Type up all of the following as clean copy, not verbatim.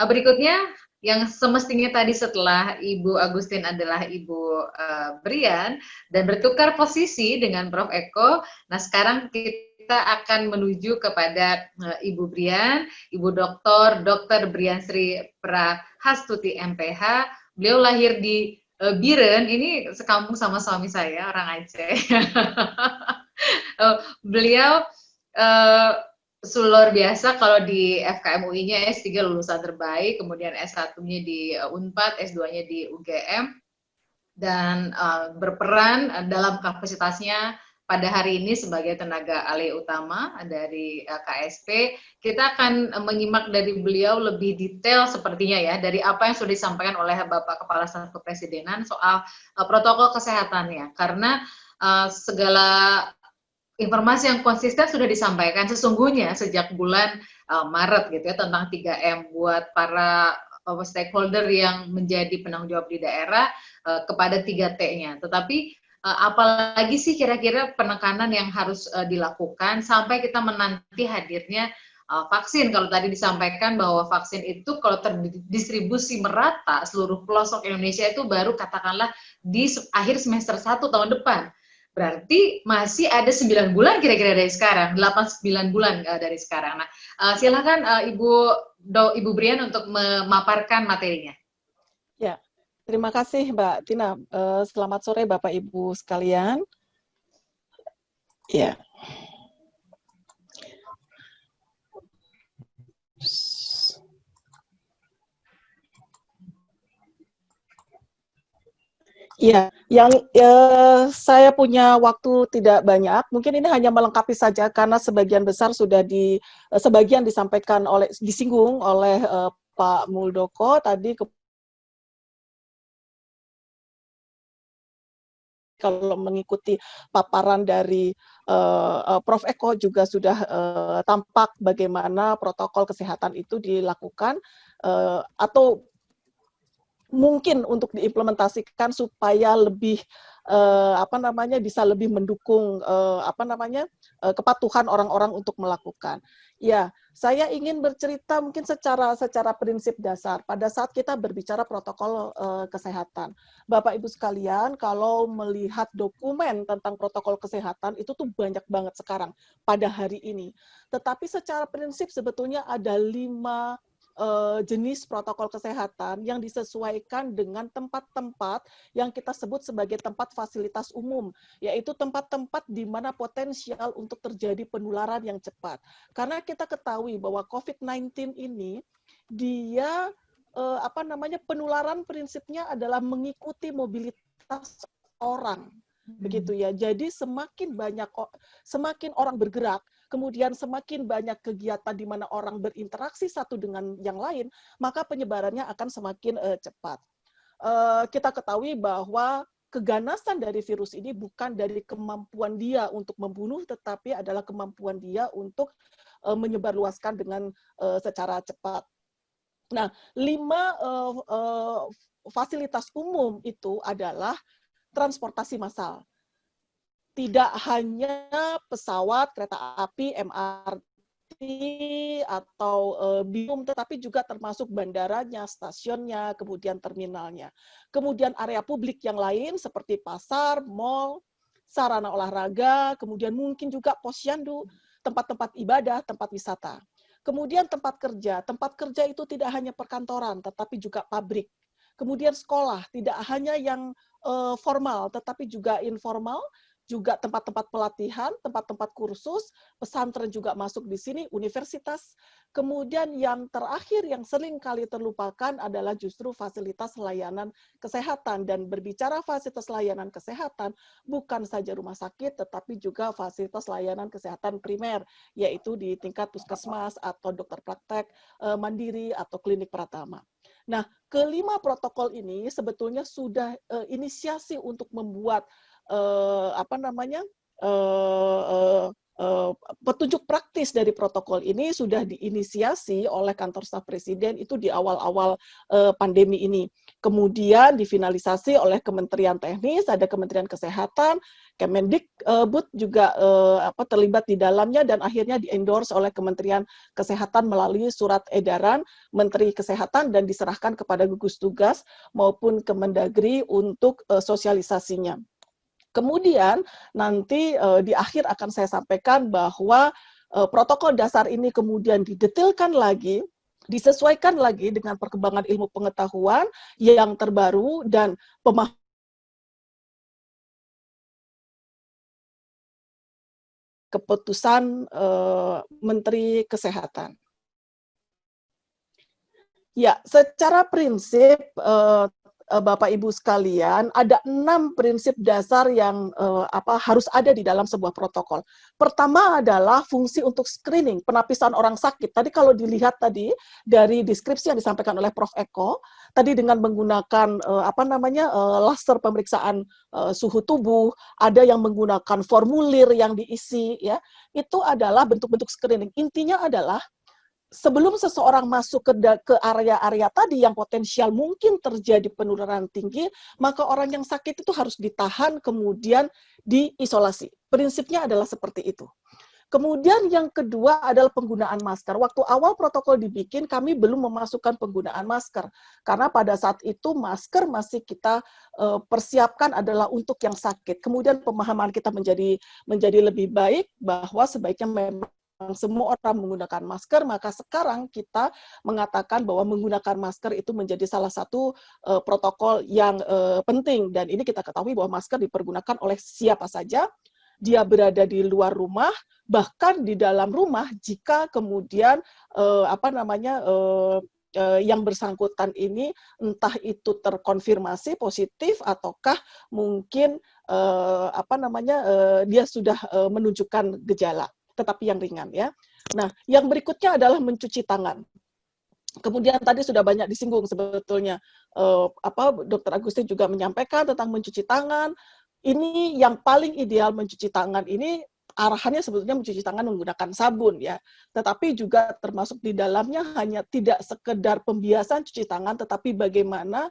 Berikutnya yang semestinya tadi setelah Ibu Agustin adalah Ibu Brian dan bertukar posisi dengan Prof. Eko. Nah, sekarang kita akan menuju kepada Ibu Brian, Ibu Dr. Brian Sri Prahastuti MPH. Beliau lahir di Biren, ini sekampung sama suami saya, orang Aceh. Beliau luar biasa kalau di FKM UI-nya S3 lulusan terbaik, kemudian S1-nya di Unpad, S2-nya di UGM, dan berperan dalam kapasitasnya pada hari ini sebagai tenaga alih utama dari KSP. Kita akan menyimak dari beliau lebih detail sepertinya ya, dari apa yang sudah disampaikan oleh Bapak Kepala Staf Kepresidenan soal protokol kesehatannya, karena segala informasi yang konsisten sudah disampaikan sesungguhnya sejak bulan Maret gitu ya, tentang 3M buat para stakeholder yang menjadi penanggung jawab di daerah kepada 3T-nya. Tetapi apalagi sih kira-kira penekanan yang harus dilakukan sampai kita menanti hadirnya vaksin. Kalau tadi disampaikan bahwa vaksin itu kalau terdistribusi merata seluruh pelosok Indonesia itu baru katakanlah di akhir semester 1 tahun depan. Berarti masih ada 9 bulan kira-kira dari sekarang, 8-9 bulan dari sekarang. Nah, silakan Ibu Brian untuk memaparkan materinya. Ya, terima kasih Mbak Tina. Selamat sore Bapak Ibu sekalian. Ya. Ya, yang saya punya waktu tidak banyak. Mungkin ini hanya melengkapi saja karena sebagian besar sudah sebagian disampaikan disinggung oleh Pak Muldoko tadi. Kalau mengikuti paparan dari Prof. Eko juga sudah tampak bagaimana protokol kesehatan itu dilakukan atau mungkin untuk diimplementasikan supaya lebih bisa lebih mendukung kepatuhan orang-orang untuk melakukan. Ya, saya ingin bercerita mungkin secara prinsip dasar pada saat kita berbicara protokol kesehatan. Bapak Ibu sekalian, kalau melihat dokumen tentang protokol kesehatan itu tuh banyak banget sekarang pada hari ini. Tetapi secara prinsip sebetulnya ada 5 jenis protokol kesehatan yang disesuaikan dengan tempat-tempat yang kita sebut sebagai tempat fasilitas umum, yaitu tempat-tempat di mana potensial untuk terjadi penularan yang cepat. Karena kita ketahui bahwa COVID-19 ini dia penularan prinsipnya adalah mengikuti mobilitas orang. Begitu ya. Jadi semakin orang bergerak, kemudian semakin banyak kegiatan di mana orang berinteraksi satu dengan yang lain, maka penyebarannya akan semakin cepat. Kita ketahui bahwa keganasan dari virus ini bukan dari kemampuan dia untuk membunuh, tetapi adalah kemampuan dia untuk menyebarluaskan dengan secara cepat. Nah, 5 fasilitas umum itu adalah transportasi massal. Tidak hanya pesawat, kereta api, MRT, atau BIM, tetapi juga termasuk bandaranya, stasiunnya, kemudian terminalnya. Kemudian area publik yang lain seperti pasar, mal, sarana olahraga, kemudian mungkin juga posyandu, tempat-tempat ibadah, tempat wisata. Kemudian tempat kerja itu tidak hanya perkantoran, tetapi juga pabrik. Kemudian sekolah, tidak hanya yang formal, tetapi juga informal, juga tempat-tempat pelatihan, tempat-tempat kursus, pesantren juga masuk di sini, universitas. Kemudian yang terakhir yang sering kali terlupakan adalah justru fasilitas layanan kesehatan. Dan berbicara fasilitas layanan kesehatan, bukan saja rumah sakit, tetapi juga fasilitas layanan kesehatan primer, yaitu di tingkat puskesmas atau dokter praktek mandiri atau klinik pratama. Nah, kelima protokol ini sebetulnya sudah inisiasi untuk membuat petunjuk praktis dari protokol ini sudah diinisiasi oleh kantor staf presiden itu di awal-awal pandemi ini. Kemudian difinalisasi oleh Kementerian Teknis, ada Kementerian Kesehatan, Kemendikbud juga terlibat di dalamnya, dan akhirnya di-endorse oleh Kementerian Kesehatan melalui surat edaran Menteri Kesehatan dan diserahkan kepada gugus tugas maupun Kemendagri untuk sosialisasinya. Kemudian nanti di akhir akan saya sampaikan bahwa protokol dasar ini kemudian didetailkan lagi, disesuaikan lagi dengan perkembangan ilmu pengetahuan yang terbaru dan pemahaman keputusan Menteri Kesehatan. Ya, secara prinsip Bapak Ibu sekalian, ada 6 prinsip dasar yang harus ada di dalam sebuah protokol. Pertama adalah fungsi untuk screening, penapisan orang sakit. Tadi kalau dilihat tadi dari deskripsi yang disampaikan oleh Prof. Eko, tadi dengan menggunakan laser pemeriksaan suhu tubuh, ada yang menggunakan formulir yang diisi, ya, itu adalah bentuk-bentuk screening. Intinya adalah sebelum seseorang masuk ke area-area tadi yang potensial mungkin terjadi penurunan tinggi, maka orang yang sakit itu harus ditahan kemudian diisolasi. Prinsipnya adalah seperti itu. Kemudian yang kedua adalah penggunaan masker. Waktu awal protokol dibikin, kami belum memasukkan penggunaan masker. Karena pada saat itu masker masih kita persiapkan adalah untuk yang sakit. Kemudian pemahaman kita menjadi lebih baik bahwa sebaiknya memang semua orang menggunakan masker, maka sekarang kita mengatakan bahwa menggunakan masker itu menjadi salah satu protokol yang penting. Dan ini kita ketahui bahwa masker dipergunakan oleh siapa saja, dia berada di luar rumah, bahkan di dalam rumah jika kemudian yang bersangkutan ini entah itu terkonfirmasi positif ataukah mungkin dia sudah menunjukkan gejala, tetapi yang ringan, ya. Nah, yang berikutnya adalah mencuci tangan. Kemudian tadi sudah banyak disinggung sebetulnya, Dr. Agustin juga menyampaikan tentang mencuci tangan. Ini yang paling ideal mencuci tangan ini arahannya sebetulnya mencuci tangan menggunakan sabun, ya. Tetapi juga termasuk di dalamnya hanya tidak sekedar pembiasan cuci tangan, tetapi bagaimana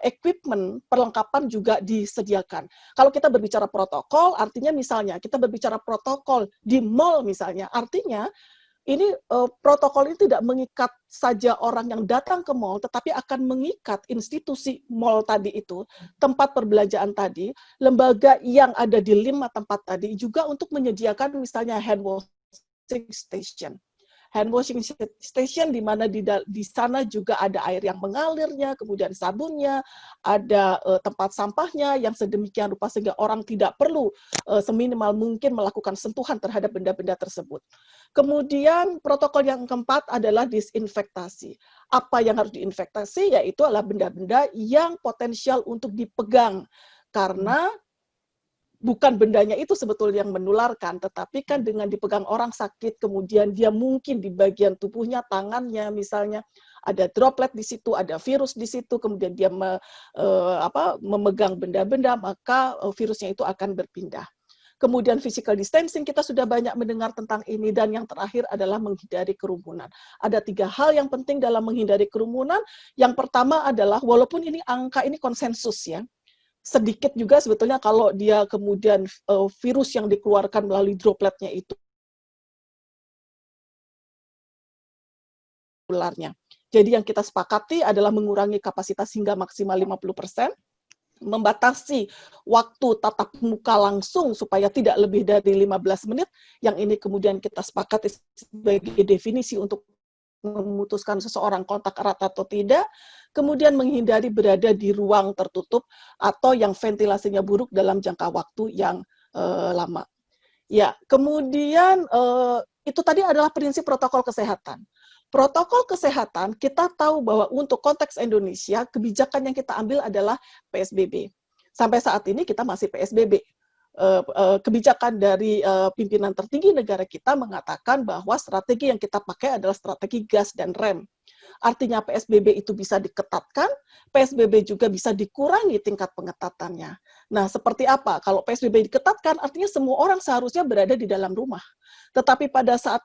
equipment, perlengkapan juga disediakan. Kalau kita berbicara protokol, artinya misalnya kita berbicara protokol di mall misalnya, artinya ini protokol ini tidak mengikat saja orang yang datang ke mall, tetapi akan mengikat institusi mall tadi itu, tempat perbelanjaan tadi, lembaga yang ada di 5 tempat tadi, juga untuk menyediakan misalnya hand washing station. Hand washing station di mana di sana juga ada air yang mengalirnya, kemudian sabunnya, ada tempat sampahnya yang sedemikian rupa sehingga orang tidak perlu seminimal mungkin melakukan sentuhan terhadap benda-benda tersebut. Kemudian protokol yang keempat adalah disinfektasi. Apa yang harus diinfektasi? Yaitu adalah benda-benda yang potensial untuk dipegang. Karena bukan bendanya itu sebetulnya yang menularkan, tetapi kan dengan dipegang orang sakit, kemudian dia mungkin di bagian tubuhnya, tangannya misalnya, ada droplet di situ, ada virus di situ, kemudian dia memegang benda-benda, maka virusnya itu akan berpindah. Kemudian physical distancing, kita sudah banyak mendengar tentang ini, dan yang terakhir adalah menghindari kerumunan. Ada 3 hal yang penting dalam menghindari kerumunan. Yang pertama adalah, walaupun ini angka ini konsensus, ya, sedikit juga sebetulnya kalau dia kemudian virus yang dikeluarkan melalui dropletnya itu ularnya. Jadi yang kita sepakati adalah mengurangi kapasitas hingga maksimal 50%, membatasi waktu tatap muka langsung supaya tidak lebih dari 15 menit, yang ini kemudian kita sepakati sebagai definisi untuk memutuskan seseorang kontak erat atau tidak, kemudian menghindari berada di ruang tertutup atau yang ventilasinya buruk dalam jangka waktu yang lama. Ya, kemudian itu tadi adalah prinsip protokol kesehatan. Protokol kesehatan, kita tahu bahwa untuk konteks Indonesia, kebijakan yang kita ambil adalah PSBB. Sampai saat ini kita masih PSBB. Kebijakan dari pimpinan tertinggi negara kita mengatakan bahwa strategi yang kita pakai adalah strategi gas dan rem. Artinya PSBB itu bisa diketatkan, PSBB juga bisa dikurangi tingkat pengetatannya. Nah, seperti apa? Kalau PSBB diketatkan, artinya semua orang seharusnya berada di dalam rumah. Tetapi pada saat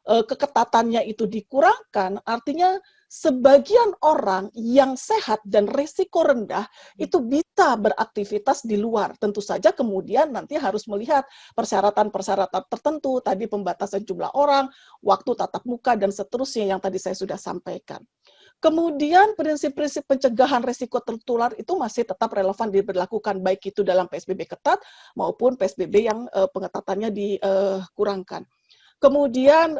keketatannya itu dikurangkan, artinya sebagian orang yang sehat dan risiko rendah itu bisa beraktivitas di luar. Tentu saja kemudian nanti harus melihat persyaratan-persyaratan tertentu, tadi pembatasan jumlah orang, waktu tatap muka, dan seterusnya yang tadi saya sudah sampaikan. Kemudian prinsip-prinsip pencegahan risiko tertular itu masih tetap relevan diberlakukan, baik itu dalam PSBB ketat maupun PSBB yang pengetatannya dikurangkan. Kemudian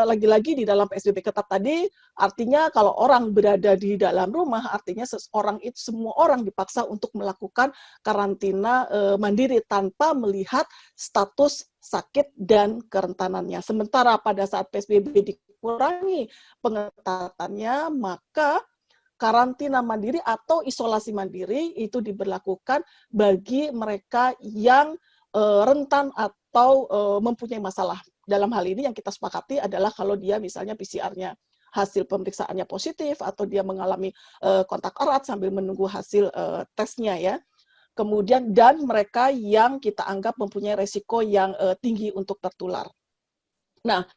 lagi-lagi di dalam PSBB ketat tadi, artinya kalau orang berada di dalam rumah, artinya semua orang dipaksa untuk melakukan karantina mandiri tanpa melihat status sakit dan kerentanannya. Sementara pada saat PSBB dikurangi pengetatannya, maka karantina mandiri atau isolasi mandiri itu diberlakukan bagi mereka yang rentan atau mempunyai masalah. Dalam hal ini yang kita sepakati adalah kalau dia misalnya PCR-nya hasil pemeriksaannya positif atau dia mengalami kontak erat sambil menunggu hasil tesnya ya. Kemudian dan mereka yang kita anggap mempunyai resiko yang tinggi untuk tertular. Nah,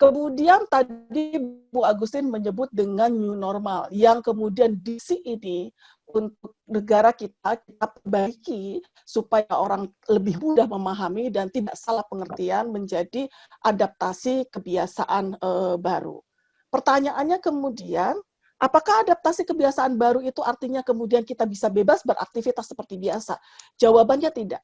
kemudian tadi Bu Agustin menyebut dengan new normal yang kemudian di sini untuk negara kita perbaiki supaya orang lebih mudah memahami dan tidak salah pengertian menjadi adaptasi kebiasaan baru. Pertanyaannya kemudian, apakah adaptasi kebiasaan baru itu artinya kemudian kita bisa bebas beraktivitas seperti biasa? Jawabannya tidak.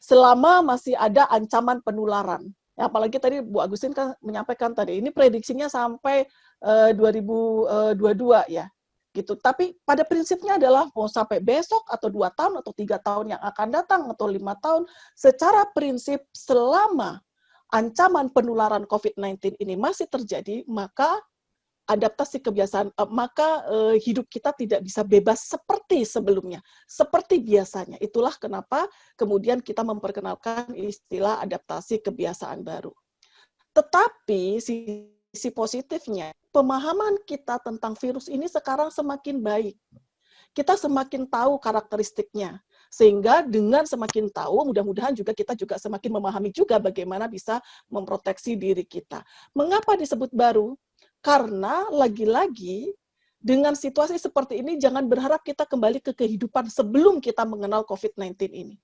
Selama masih ada ancaman penularan. Ya, apalagi tadi Bu Agustin kan menyampaikan tadi, ini prediksinya sampai 2022 ya. Gitu. Tapi pada prinsipnya adalah mau sampai besok atau 2 tahun atau 3 tahun yang akan datang atau 5 tahun, secara prinsip selama ancaman penularan COVID-19 ini masih terjadi, maka adaptasi kebiasaan, maka hidup kita tidak bisa bebas seperti sebelumnya, seperti biasanya. Itulah kenapa kemudian kita memperkenalkan istilah adaptasi kebiasaan baru. Tetapi sisi positifnya, pemahaman kita tentang virus ini sekarang semakin baik. Kita semakin tahu karakteristiknya. Sehingga dengan semakin tahu, mudah-mudahan juga kita juga semakin memahami juga bagaimana bisa memproteksi diri kita. Mengapa disebut baru? Karena lagi-lagi dengan situasi seperti ini jangan berharap kita kembali ke kehidupan sebelum kita mengenal COVID-19 ini.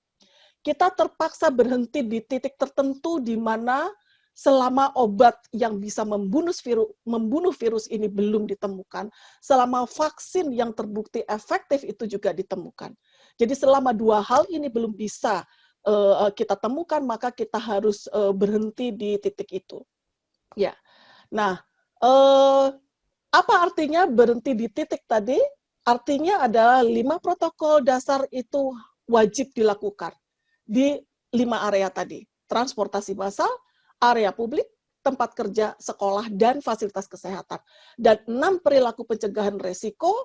Kita terpaksa berhenti di titik tertentu di mana selama obat yang bisa membunuh virus ini belum ditemukan, selama vaksin yang terbukti efektif itu juga ditemukan. Jadi selama 2 hal ini belum bisa kita temukan, maka kita harus berhenti di titik itu. Ya. Nah, apa artinya berhenti di titik tadi? Artinya adalah 5 protokol dasar itu wajib dilakukan di 5 area tadi. Transportasi massal, area publik, tempat kerja, sekolah, dan fasilitas kesehatan. Dan 6 perilaku pencegahan resiko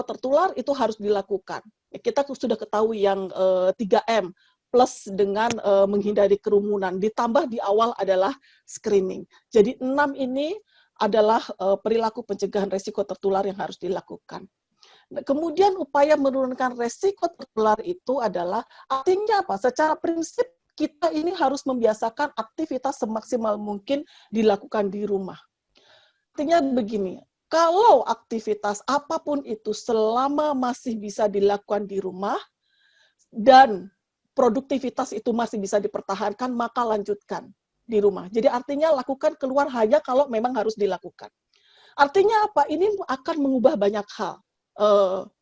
tertular itu harus dilakukan. Kita sudah ketahui yang 3M, plus dengan menghindari kerumunan. Ditambah di awal adalah screening. Jadi 6 ini adalah perilaku pencegahan resiko tertular yang harus dilakukan. Kemudian upaya menurunkan resiko tertular itu adalah artinya apa? Secara prinsip kita ini harus membiasakan aktivitas semaksimal mungkin dilakukan di rumah. Artinya begini, kalau aktivitas apapun itu selama masih bisa dilakukan di rumah dan produktivitas itu masih bisa dipertahankan, maka lanjutkan di rumah. Jadi artinya lakukan keluar hanya kalau memang harus dilakukan. Artinya apa? Ini akan mengubah banyak hal.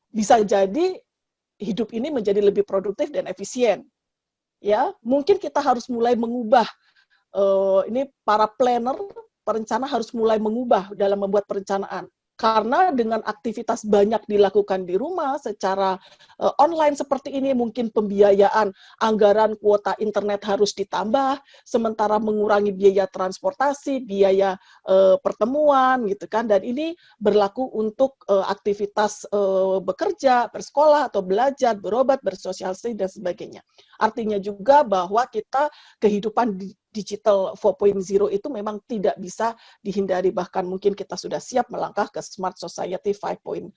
Bisa jadi hidup ini menjadi lebih produktif dan efisien. Ya, mungkin kita harus mulai mengubah. Ini para planner, perencana harus mulai mengubah dalam membuat perencanaan. Karena dengan aktivitas banyak dilakukan di rumah secara online seperti ini, mungkin pembiayaan anggaran kuota internet harus ditambah, sementara mengurangi biaya transportasi, biaya pertemuan, gitu kan. Dan ini berlaku untuk aktivitas bekerja, bersekolah, atau belajar, berobat, bersosialisasi, dan sebagainya. Artinya juga bahwa kita kehidupan digital 4.0 itu memang tidak bisa dihindari, bahkan mungkin kita sudah siap melangkah ke Smart Society 5.0.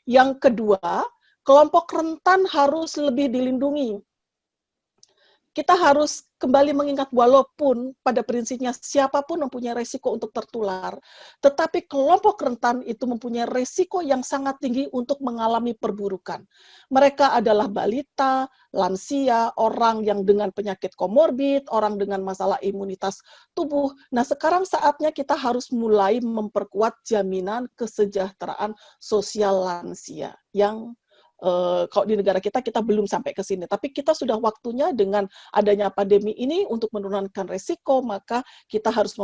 Yang kedua, kelompok rentan harus lebih dilindungi. kita harus kembali mengingat walaupun pada prinsipnya siapapun mempunyai resiko untuk tertular, tetapi kelompok rentan itu mempunyai resiko yang sangat tinggi untuk mengalami perburukan. Mereka adalah balita, lansia, orang yang dengan penyakit komorbid, orang dengan masalah imunitas tubuh. Nah, sekarang saatnya kita harus mulai memperkuat jaminan kesejahteraan sosial lansia yang kalau di negara kita belum sampai ke sini, tapi kita sudah waktunya dengan adanya pandemi ini untuk menurunkan resiko, maka kita harus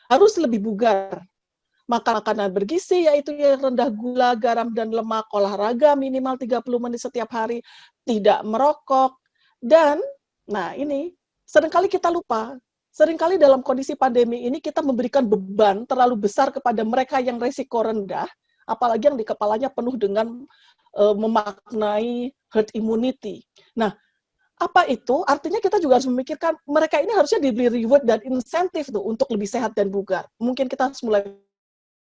harus lebih bugar. Makan makanan bergizi, yaitu yang rendah gula, garam, dan lemak, olahraga minimal 30 menit setiap hari, tidak merokok, dan, nah ini, seringkali kita lupa, seringkali dalam kondisi pandemi ini kita memberikan beban terlalu besar kepada mereka yang resiko rendah, apalagi yang di kepalanya penuh dengan memaknai herd immunity. Nah, apa itu? Artinya kita juga harus memikirkan mereka ini harusnya diberi reward dan insentif tuh untuk lebih sehat dan bugar. Mungkin kita harus mulai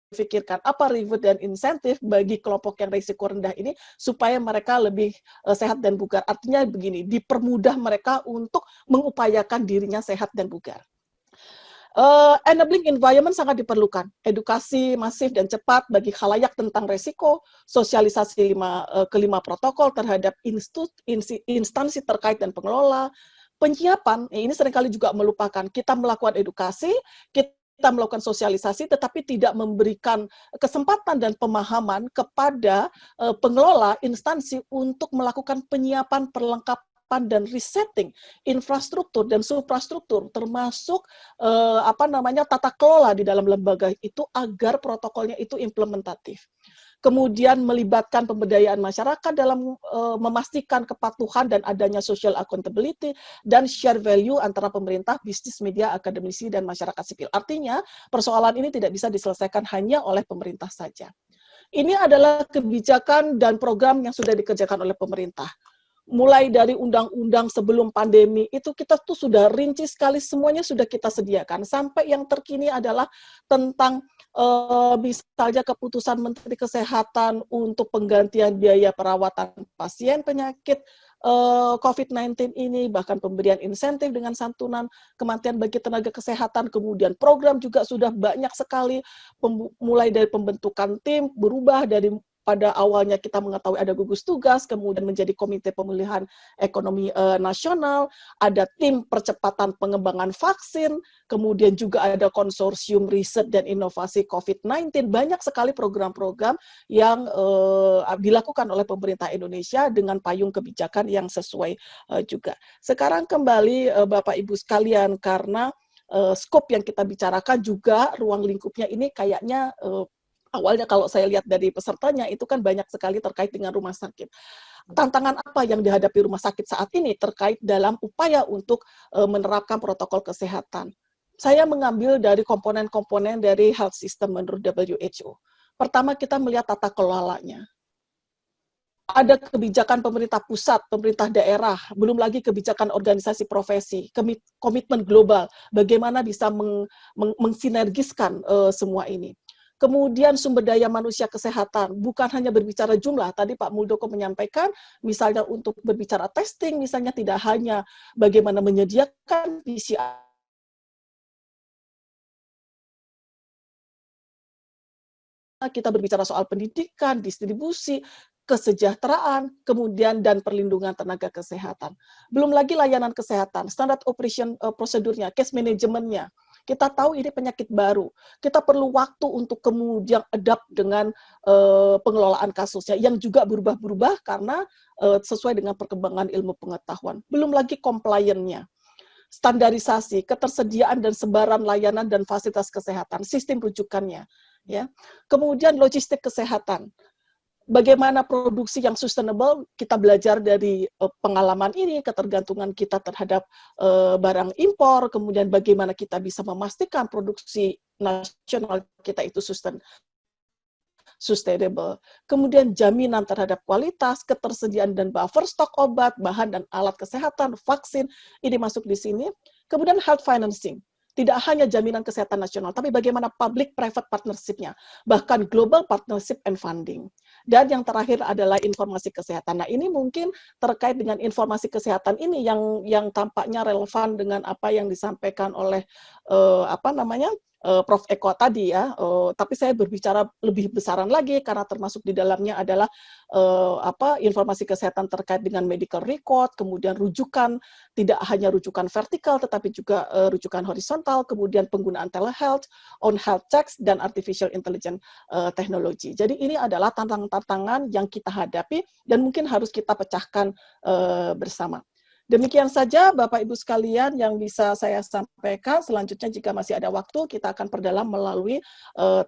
pikirkan apa reward dan insentif bagi kelompok yang risiko rendah ini supaya mereka lebih sehat dan bugar. Artinya begini, dipermudah mereka untuk mengupayakan dirinya sehat dan bugar. Enabling environment sangat diperlukan. Edukasi masif dan cepat bagi khalayak tentang resiko, sosialisasi kelima protokol terhadap instansi terkait dan pengelola, penyiapan, ini seringkali juga melupakan. Kita melakukan edukasi, kita melakukan sosialisasi, tetapi tidak memberikan kesempatan dan pemahaman kepada pengelola instansi untuk melakukan penyiapan perlengkapan dan resetting infrastruktur dan suprastruktur, termasuk tata kelola di dalam lembaga itu agar protokolnya itu implementatif. Kemudian melibatkan pemberdayaan masyarakat dalam memastikan kepatuhan dan adanya social accountability dan share value antara pemerintah, bisnis, media, akademisi, dan masyarakat sipil. Artinya, persoalan ini tidak bisa diselesaikan hanya oleh pemerintah saja. Ini adalah kebijakan dan program yang sudah dikerjakan oleh pemerintah. Mulai dari undang-undang sebelum pandemi, itu kita tuh sudah rinci sekali, semuanya sudah kita sediakan. Sampai yang terkini adalah tentang misalnya keputusan Menteri Kesehatan untuk penggantian biaya perawatan pasien penyakit COVID-19 ini, bahkan pemberian insentif dengan santunan kematian bagi tenaga kesehatan, kemudian program juga sudah banyak sekali, mulai dari pembentukan tim, berubah dari pada awalnya kita mengetahui ada gugus tugas, kemudian menjadi Komite Pemulihan Ekonomi Nasional, ada tim percepatan pengembangan vaksin, kemudian juga ada konsorsium riset dan inovasi COVID-19, banyak sekali program-program yang dilakukan oleh pemerintah Indonesia dengan payung kebijakan yang sesuai juga. Sekarang kembali Bapak Ibu sekalian, karena skop yang kita bicarakan juga ruang lingkupnya ini kayaknya awalnya kalau saya lihat dari pesertanya itu kan banyak sekali terkait dengan rumah sakit. Tantangan apa yang dihadapi rumah sakit saat ini terkait dalam upaya untuk menerapkan protokol kesehatan? Saya mengambil dari komponen-komponen dari health system menurut WHO. Pertama, kita melihat tata kelolanya. Ada kebijakan pemerintah pusat, pemerintah daerah, belum lagi kebijakan organisasi profesi, komitmen global, bagaimana bisa mensinergiskan semua ini. Kemudian sumber daya manusia kesehatan, bukan hanya berbicara jumlah, tadi Pak Muldoko menyampaikan, misalnya untuk berbicara testing, misalnya tidak hanya bagaimana menyediakan PCR, kita berbicara soal pendidikan, distribusi, kesejahteraan, kemudian dan perlindungan tenaga kesehatan. Belum lagi layanan kesehatan, standar operation prosedurnya, case manajemennya. Kita tahu ini penyakit baru. Kita perlu waktu untuk kemudian adapt dengan pengelolaan kasusnya yang juga berubah-berubah karena sesuai dengan perkembangan ilmu pengetahuan. Belum lagi compliance-nya. Standarisasi, ketersediaan dan sebaran layanan dan fasilitas kesehatan, sistem rujukannya. Ya. Kemudian logistik kesehatan. Bagaimana produksi yang sustainable, kita belajar dari pengalaman ini, ketergantungan kita terhadap barang impor, kemudian bagaimana kita bisa memastikan produksi nasional kita itu sustainable. Kemudian jaminan terhadap kualitas, ketersediaan dan buffer stok obat, bahan dan alat kesehatan, vaksin, ini masuk di sini. Kemudian health financing. tidak hanya jaminan kesehatan nasional, tapi bagaimana public-private partnership-nya, bahkan global partnership and funding. Dan yang terakhir adalah informasi kesehatan. Nah, ini mungkin terkait dengan informasi kesehatan ini yang tampaknya relevan dengan apa yang disampaikan oleh Prof. Eko tadi ya, tapi saya berbicara lebih besaran lagi karena termasuk di dalamnya adalah informasi kesehatan terkait dengan medical record, kemudian rujukan, tidak hanya rujukan vertikal tetapi juga rujukan horizontal, kemudian penggunaan telehealth, on health checks, dan artificial intelligence technology. Jadi ini adalah tantangan-tantangan yang kita hadapi dan mungkin harus kita pecahkan bersama. Demikian saja Bapak Ibu sekalian yang bisa saya sampaikan. Selanjutnya jika masih ada waktu, kita akan perdalam melalui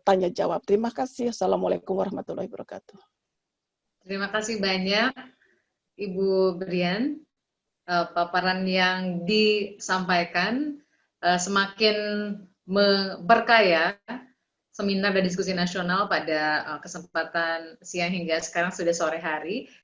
tanya jawab. Terima kasih. Assalamualaikum warahmatullahi wabarakatuh. Terima kasih banyak Ibu Brian. Paparan yang disampaikan semakin memperkaya seminar dan diskusi nasional pada kesempatan siang hingga sekarang sudah sore hari.